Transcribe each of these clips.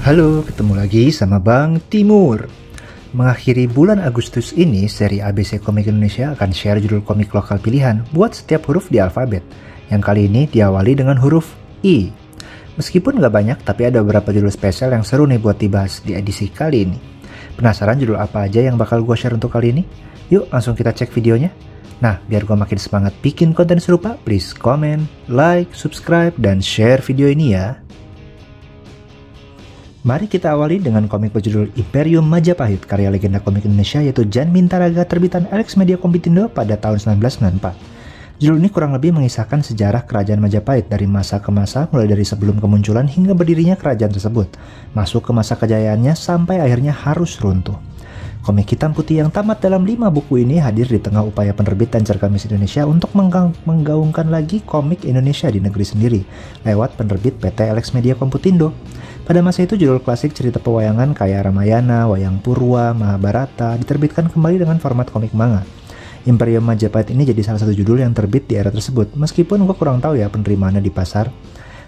Halo, ketemu lagi sama Bang Timur. Mengakhiri bulan Agustus ini, seri ABC Komik Indonesia akan share judul komik lokal pilihan buat setiap huruf di alfabet. Yang kali ini diawali dengan huruf I. Meskipun nggak banyak, tapi ada beberapa judul spesial yang seru nih buat dibahas di edisi kali ini. Penasaran judul apa aja yang bakal gue share untuk kali ini? Yuk langsung kita cek videonya. Nah, biar gue makin semangat bikin konten serupa, please comment, like, subscribe, dan share video ini ya. Mari kita awali dengan komik berjudul Imperium Majapahit karya legenda komik Indonesia yaitu Jan Mintaraga terbitan Alex Media Komputindo pada tahun 1994. Judul ini kurang lebih mengisahkan sejarah kerajaan Majapahit dari masa ke masa mulai dari sebelum kemunculan hingga berdirinya kerajaan tersebut, masuk ke masa kejayaannya sampai akhirnya harus runtuh. Komik hitam putih yang tamat dalam 5 buku ini hadir di tengah upaya penerbit dan cergamis Indonesia untuk menggaungkan lagi komik Indonesia di negeri sendiri lewat penerbit PT Alex Media Komputindo. Pada masa itu judul klasik cerita pewayangan kayak Ramayana, Wayang Purwa, Mahabharata diterbitkan kembali dengan format komik manga. Imperium Majapahit ini jadi salah satu judul yang terbit di era tersebut, meskipun gue kurang tahu ya penerimaannya di pasar.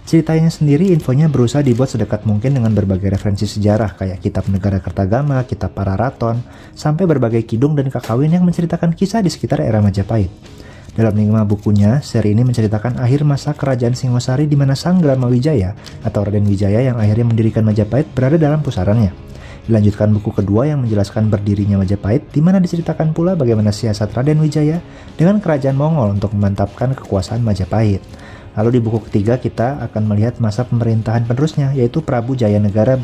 Ceritanya sendiri infonya berusaha dibuat sedekat mungkin dengan berbagai referensi sejarah kayak Kitab Negara Kertagama, Kitab Pararaton, sampai berbagai kidung dan kakawin yang menceritakan kisah di sekitar era Majapahit. Dalam 5 bukunya, seri ini menceritakan akhir masa kerajaan Singosari di mana Sang Brahmawijaya atau Raden Wijaya yang akhirnya mendirikan Majapahit berada dalam pusarannya. Dilanjutkan buku kedua yang menjelaskan berdirinya Majapahit di mana diceritakan pula bagaimana siasat Raden Wijaya dengan kerajaan Mongol untuk memantapkan kekuasaan Majapahit. Lalu di buku ketiga kita akan melihat masa pemerintahan penerusnya yaitu Prabu Jayanegara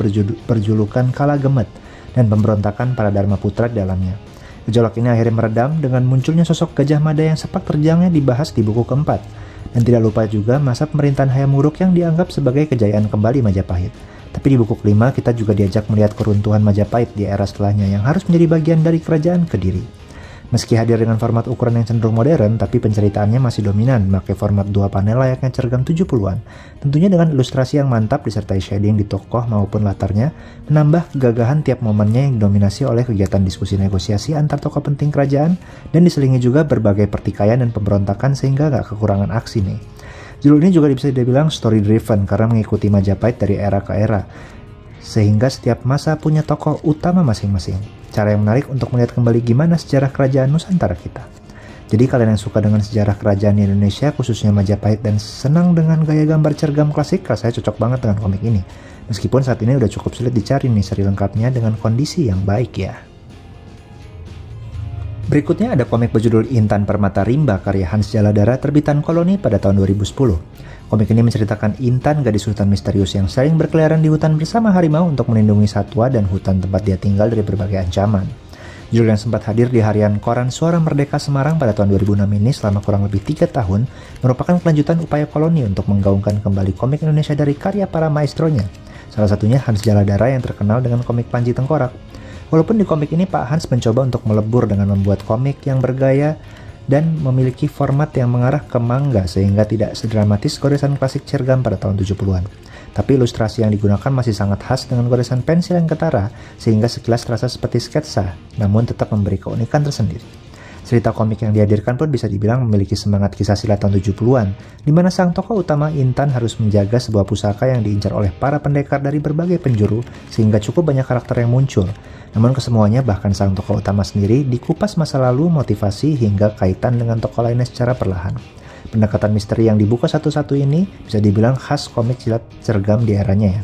berjulukan Kala Gemet dan pemberontakan para Dharma Putra di dalamnya. Gejolak ini akhirnya meredam dengan munculnya sosok Gajah Mada yang sepak terjangnya dibahas di buku keempat. Dan tidak lupa juga masa pemerintahan Hayam Wuruk yang dianggap sebagai kejayaan kembali Majapahit. Tapi di buku kelima kita juga diajak melihat keruntuhan Majapahit di era setelahnya yang harus menjadi bagian dari kerajaan Kediri. Meski hadir dengan format ukuran yang cenderung modern, tapi penceritaannya masih dominan memakai format 2 panel layaknya cergam 70-an. Tentunya dengan ilustrasi yang mantap disertai shading di tokoh maupun latarnya, menambah kegagahan tiap momennya yang didominasi oleh kegiatan diskusi negosiasi antar tokoh penting kerajaan dan diselingi juga berbagai pertikaian dan pemberontakan sehingga gak kekurangan aksi nih. Judul ini juga bisa dibilang story driven karena mengikuti Majapahit dari era ke era, sehingga setiap masa punya tokoh utama masing-masing. Cara yang menarik untuk melihat kembali gimana sejarah kerajaan Nusantara kita. Jadi kalian yang suka dengan sejarah kerajaan di Indonesia, khususnya Majapahit dan senang dengan gaya gambar cergam klasik, rasanya cocok banget dengan komik ini. Meskipun saat ini udah cukup sulit dicari nih seri lengkapnya dengan kondisi yang baik ya. Berikutnya ada komik berjudul Intan Permata Rimba karya Hans Jaladara terbitan Koloni pada tahun 2010. Komik ini menceritakan Intan, gadis hutan misterius yang sering berkeliaran di hutan bersama harimau untuk melindungi satwa dan hutan tempat dia tinggal dari berbagai ancaman. Judul yang sempat hadir di harian Koran Suara Merdeka Semarang pada tahun 2006 ini selama kurang lebih 3 tahun merupakan kelanjutan upaya Koloni untuk menggaungkan kembali komik Indonesia dari karya para maestronya. Salah satunya Hans Jaladara yang terkenal dengan komik Panji Tengkorak. Walaupun di komik ini Pak Hans mencoba untuk melebur dengan membuat komik yang bergaya dan memiliki format yang mengarah ke manga sehingga tidak sedramatis goresan klasik cergam pada tahun 70-an. Tapi ilustrasi yang digunakan masih sangat khas dengan goresan pensil yang ketara sehingga sekilas terasa seperti sketsa, namun tetap memberi keunikan tersendiri. Cerita komik yang dihadirkan pun bisa dibilang memiliki semangat kisah silat tahun 70-an, di mana sang tokoh utama Intan harus menjaga sebuah pusaka yang diincar oleh para pendekar dari berbagai penjuru sehingga cukup banyak karakter yang muncul. Namun kesemuanya bahkan sang tokoh utama sendiri dikupas masa lalu, motivasi, hingga kaitan dengan tokoh lainnya secara perlahan. Pendekatan misteri yang dibuka satu-satu ini bisa dibilang khas komik silat cergam di eranya ya.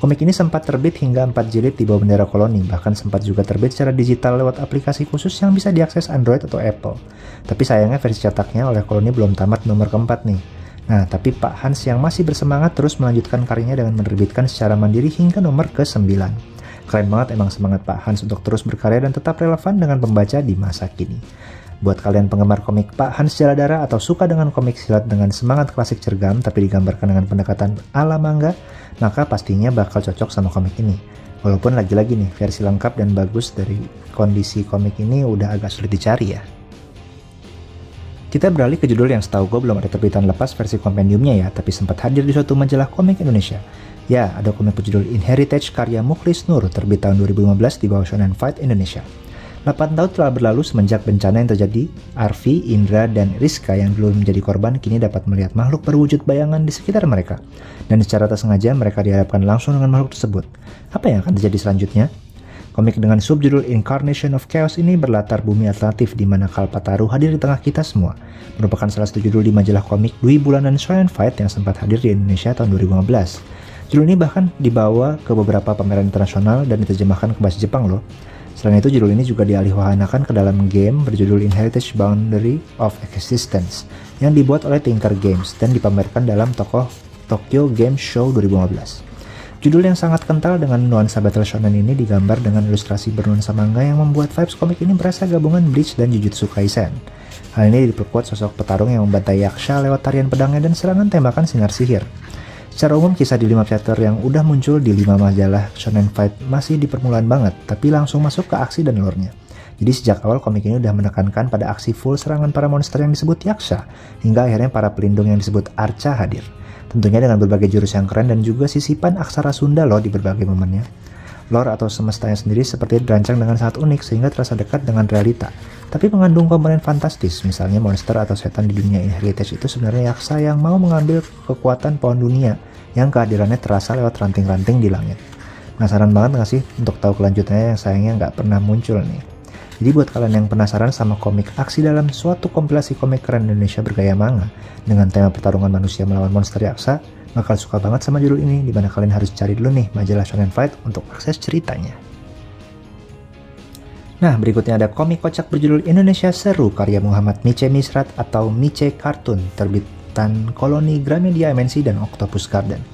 Komik ini sempat terbit hingga 4 jilid di bawah bendera Koloni, bahkan sempat juga terbit secara digital lewat aplikasi khusus yang bisa diakses Android atau Apple. Tapi sayangnya versi cetaknya oleh Koloni belum tamat nomor keempat nih. Nah, tapi Pak Hans yang masih bersemangat terus melanjutkan karyanya dengan menerbitkan secara mandiri hingga nomor ke-9. Keren banget emang semangat Pak Hans untuk terus berkarya dan tetap relevan dengan pembaca di masa kini. Buat kalian penggemar komik Pak Hans Jaladara atau suka dengan komik silat dengan semangat klasik cergam tapi digambarkan dengan pendekatan ala manga, maka pastinya bakal cocok sama komik ini. Walaupun lagi-lagi nih, versi lengkap dan bagus dari kondisi komik ini udah agak sulit dicari ya. Kita beralih ke judul yang setahu gue belum ada terbitan lepas versi kompendiumnya ya, tapi sempat hadir di suatu majalah komik Indonesia. Ya, ada komik berjudul Inheritage karya Mukhlis Nur terbit tahun 2015 di bawah Shonen Fight Indonesia. 8 tahun telah berlalu semenjak bencana yang terjadi. Arfi, Indra, dan Rizka yang dulu menjadi korban kini dapat melihat makhluk berwujud bayangan di sekitar mereka. Dan secara tak sengaja mereka dihadapkan langsung dengan makhluk tersebut. Apa yang akan terjadi selanjutnya? Komik dengan subjudul Incarnation of Chaos ini berlatar bumi alternatif di mana Kalpataru hadir di tengah kita semua. Merupakan salah satu judul di majalah komik Dwi Bulanan Shonen Fight yang sempat hadir di Indonesia tahun 2015. Judul ini bahkan dibawa ke beberapa pameran internasional dan diterjemahkan ke bahasa Jepang loh. Selain itu, judul ini juga dialihwahanakan ke dalam game berjudul Inheritance Boundary of Existence yang dibuat oleh Tinker Games dan dipamerkan dalam Tokyo Game Show 2015. Judul yang sangat kental dengan nuansa battle shonen ini digambar dengan ilustrasi bernuansa manga yang membuat vibes komik ini berasa gabungan Bleach dan Jujutsu Kaisen. Hal ini diperkuat sosok petarung yang membantai Yaksha lewat tarian pedangnya dan serangan tembakan sinar sihir. Secara umum, kisah di 5 chapter yang udah muncul di 5 majalah Shonen Fight masih di permulaan banget, tapi langsung masuk ke aksi dan lore-nya. Jadi sejak awal komik ini udah menekankan pada aksi full serangan para monster yang disebut Yaksha, hingga akhirnya para pelindung yang disebut Archa hadir. Tentunya dengan berbagai jurus yang keren dan juga sisipan aksara Sunda loh di berbagai momennya. Lore atau semestanya sendiri seperti dirancang dengan sangat unik sehingga terasa dekat dengan realita, tapi mengandung komponen fantastis, misalnya monster atau setan di dunia Heritage itu sebenarnya Yaksha yang mau mengambil kekuatan pohon dunia yang kehadirannya terasa lewat ranting-ranting di langit. Penasaran banget gak sih untuk tahu kelanjutannya yang sayangnya nggak pernah muncul nih? Jadi buat kalian yang penasaran sama komik aksi dalam suatu kompilasi komik keren Indonesia bergaya manga dengan tema pertarungan manusia melawan monster Yaksha, bakal suka banget sama judul ini, dimana kalian harus cari dulu nih majalah Shonen Fight untuk akses ceritanya. Nah, berikutnya ada komik kocak berjudul Indonesia Seru karya Muhammad Mice Misrat atau Mice Cartoon, terbitan Koloni Gramedia MNC dan Octopus Garden.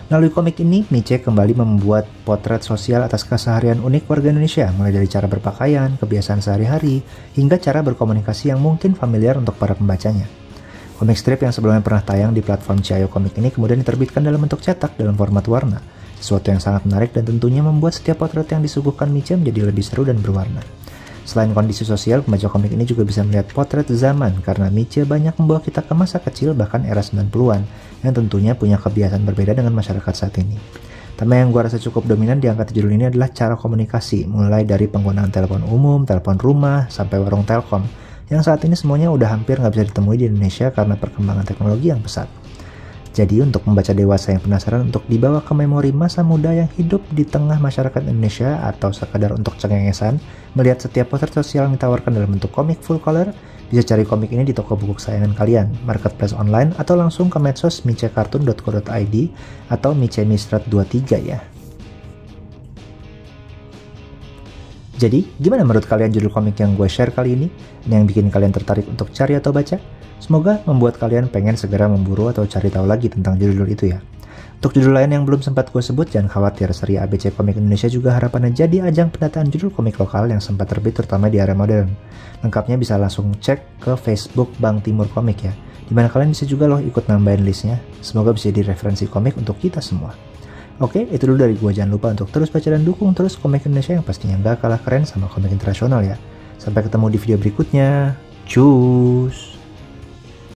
Melalui komik ini, Mice kembali membuat potret sosial atas keseharian unik warga Indonesia, mulai dari cara berpakaian, kebiasaan sehari-hari, hingga cara berkomunikasi yang mungkin familiar untuk para pembacanya. Komik strip yang sebelumnya pernah tayang di platform Ciayo Komik ini kemudian diterbitkan dalam bentuk cetak dalam format warna, sesuatu yang sangat menarik dan tentunya membuat setiap potret yang disuguhkan Mice menjadi lebih seru dan berwarna. Selain kondisi sosial, pembaca komik ini juga bisa melihat potret zaman karena Mice banyak membawa kita ke masa kecil bahkan era 90-an yang tentunya punya kebiasaan berbeda dengan masyarakat saat ini. Tema yang gue rasa cukup dominan di angkat judul ini adalah cara komunikasi, mulai dari penggunaan telepon umum, telepon rumah, sampai warung telkom, yang saat ini semuanya udah hampir nggak bisa ditemui di Indonesia karena perkembangan teknologi yang pesat. Jadi untuk membaca dewasa yang penasaran untuk dibawa ke memori masa muda yang hidup di tengah masyarakat Indonesia atau sekadar untuk cengengesan, melihat setiap potret sosial yang ditawarkan dalam bentuk komik full color, bisa cari komik ini di toko buku kesayangan kalian, marketplace online, atau langsung ke medsos micecartoon.co.id atau Mice Misrat 23 ya. Jadi, gimana menurut kalian judul komik yang gue share kali ini? Ini yang bikin kalian tertarik untuk cari atau baca? Semoga membuat kalian pengen segera memburu atau cari tahu lagi tentang judul itu ya. Untuk judul lain yang belum sempat gue sebut, jangan khawatir, seri ABC Komik Indonesia juga harapannya jadi ajang pendataan judul komik lokal yang sempat terbit terutama di era modern. Lengkapnya bisa langsung cek ke Facebook Bank Timur Komik ya, dimana kalian bisa juga loh ikut nambahin listnya. Semoga bisa jadi referensi komik untuk kita semua. Oke, itu dulu dari gue. Jangan lupa untuk terus baca dan dukung terus komik Indonesia yang pastinya gak kalah keren sama komik internasional ya. Sampai ketemu di video berikutnya. Cus!